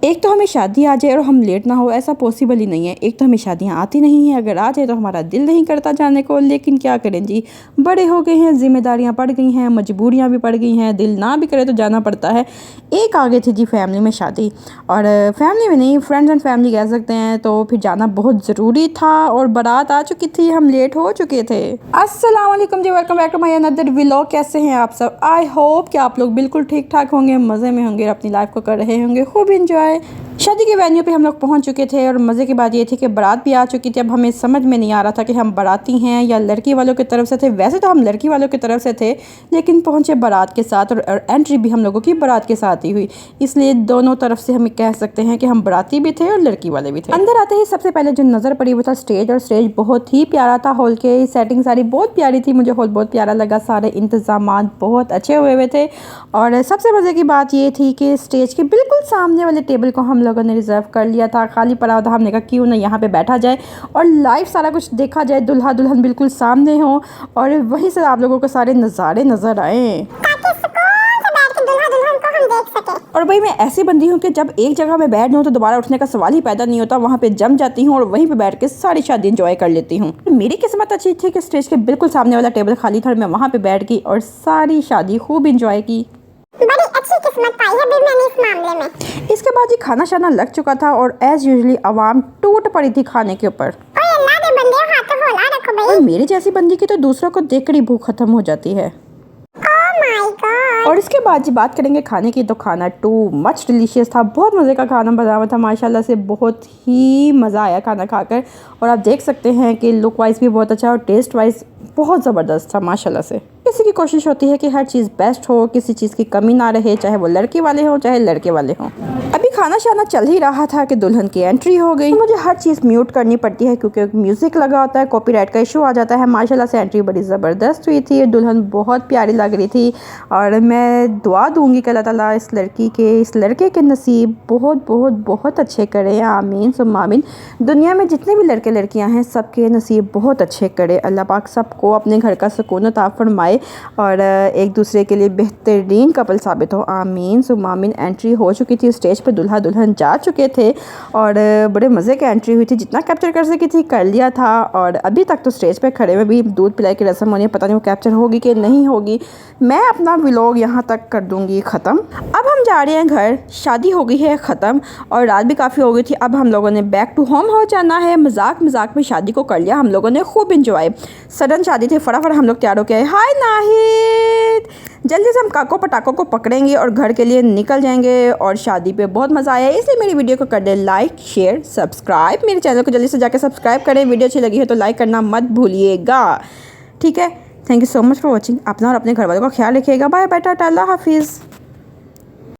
एक तो हमें शादी आ जाए और हम लेट ना हो, ऐसा पॉसिबल ही नहीं है। एक तो हमें शादियाँ आती नहीं हैं, अगर आ जाए तो हमारा दिल नहीं करता जाने को, लेकिन क्या करें जी, बड़े हो गए हैं, जिम्मेदारियाँ पड़ गई हैं, मजबूरियाँ भी पड़ गई हैं, दिल ना भी करे तो जाना पड़ता है। एक आगे थी जी फैमिली में शादी, और फैमिली में नहीं, फ्रेंड्स एंड फैमिली कह सकते हैं, तो फिर जाना बहुत ज़रूरी था और बारात आ चुकी थी, हम लेट हो चुके थे। अस्सलाम वालेकुम जी, welcome back to my another vlog. कैसे हैं आप सब? आई होप कि आप लोग बिल्कुल ठीक ठाक होंगे, मज़े में होंगे, अपनी लाइफ को कर रहे होंगे खूब इंजॉय। शादी के वेन्यू पे हम लोग पहुंच चुके थे और मज़े की बात ये थी कि बारात भी आ चुकी थी। अब हमें समझ में नहीं आ रहा था कि हम बाराती हैं या लड़की वालों की तरफ से थे। वैसे तो हम लड़की वालों की तरफ से थे, लेकिन पहुंचे बारात के साथ, और एंट्री भी हम लोगों की बारात के साथ ही हुई, इसलिए दोनों तरफ से हम कह सकते हैं कि हम बाराती भी थे और लड़की वाले भी थे। अंदर आते ही सबसे पहले जो नज़र पड़ी वो था स्टेज, और स्टेज बहुत ही प्यारा था। हॉल के सेटिंग सारी बहुत प्यारी थी, मुझे हॉल बहुत प्यारा लगा, सारे इंतजाम बहुत अच्छे हुए थे। और सबसे मज़े की बात ये थी कि स्टेज के बिल्कुल सामने वाले टेबल को हम लोगों ने रिज़र्व कर लिया था, खाली पड़ा हुआ था। हमने कहा क्यों ना यहाँ पे बैठा जाए और लाइव सारा कुछ देखा जाए, दुल्हा दुल्हन बिल्कुल सामने हो और वहीं से आप लोगों को सारे नज़ारे नज़र आए, और भाई मैं ऐसी बंदी हूँ कि जब एक जगह में बैठ जाऊँ तो दोबारा उठने का सवाल ही पैदा नहीं होता। वहाँ पे जम जाती हूँ और वहीं पे बैठ के सारी शादी एंजॉय कर लेती हूँ। मेरी किस्मत अच्छी थी कि स्टेज के बिल्कुल सामने वाला टेबल खाली था, मैं वहाँ पे बैठ गई और सारी शादी खूब इंजॉय की। बड़ी अच्छी किस्मत पाई है मैंने इस मामले में। इसके बाद ही खाना शाना लग चुका था और एज यूजुअली आवाम टूट पड़ी थी खाने के ऊपर। अल्लाह के बंदे हाथ होला रखो भाई। और मेरी जैसी बंदी की तो दूसरों को देखकर ही भूख खत्म हो जाती है। और इसके बाद जी बात करेंगे खाने की, तो खाना टू मच डिलीशियस था, बहुत मज़े का खाना बना हुआ था माशाल्लाह से, बहुत ही मज़ा आया खाना खाकर। और आप देख सकते हैं कि लुक वाइज भी बहुत अच्छा और टेस्ट वाइज बहुत ज़बरदस्त था माशाल्लाह से। किसी की कोशिश होती है कि हर चीज़ बेस्ट हो, किसी चीज़ की कमी ना रहे, चाहे वो लड़के वाले हों चाहे लड़के वाले हों। अभी खाना शाना चल ही रहा था कि दुल्हन की एंट्री हो गई। मुझे हर चीज़ म्यूट करनी पड़ती है क्योंकि म्यूज़िक लगा होता है, कॉपीराइट का इशू आ जाता है। माशाल्लाह से एंट्री बड़ी ज़बरदस्त हुई थी, दुल्हन बहुत प्यारी लग रही थी, और मैं दुआ दूंगी कि अल्लाह ताला इस लड़की के, इस लड़के के नसीब बहुत बहुत बहुत अच्छे करे, आमीन सुम्मा आमीन। दुनिया में जितने भी लड़के लड़कियां हैं सबके नसीब बहुत अच्छे करे, अल्लाह पाक सबको अपने घर का सुकून अता फरमाए और एक दूसरे के लिए बेहतरीन कपल साबित हो, आमीन सुम्मा आमीन। एंट्री हो चुकी थी, स्टेज पे दूल्हा दुल्हन जा चुके थे और बड़े मज़े की एंट्री हुई थी, जितना कैप्चर कर सकी थी कर लिया था। और अभी तक तो स्टेज पे खड़े में भी दूध पिलाई की रस्म होनी है, पता नहीं वो कैप्चर होगी कि नहीं होगी। मैं अपना व्लॉग यहाँ तक कर दूँगी ख़त्म। अब हम जा रहे हैं घर, शादी हो गई है ख़त्म और रात भी काफ़ी हो गई थी। अब हम लोगों ने बैक टू होम हो जाना है। मजाक मजाक में शादी को कर लिया हम लोगों ने खूब इंजॉय। सडन शादी थी, फटाफट हम लोग तैयार हो गए। हाय नाहिद, जल्दी से हम काको पटाखों को पकड़ेंगे और घर के लिए निकल जाएंगे। और शादी पे बहुत मज़ा आया, इसलिए मेरी वीडियो को कर दे लाइक शेयर सब्सक्राइब। मेरे चैनल को जल्दी से जाकर सब्सक्राइब करें, वीडियो अच्छी लगी है तो लाइक करना मत भूलिएगा, ठीक है। Thank you so much for watching. अपना और अपने घर वालों का ख्याल रखिएगा। बाय बाय, टाटा, अल्लाह हाफिज़।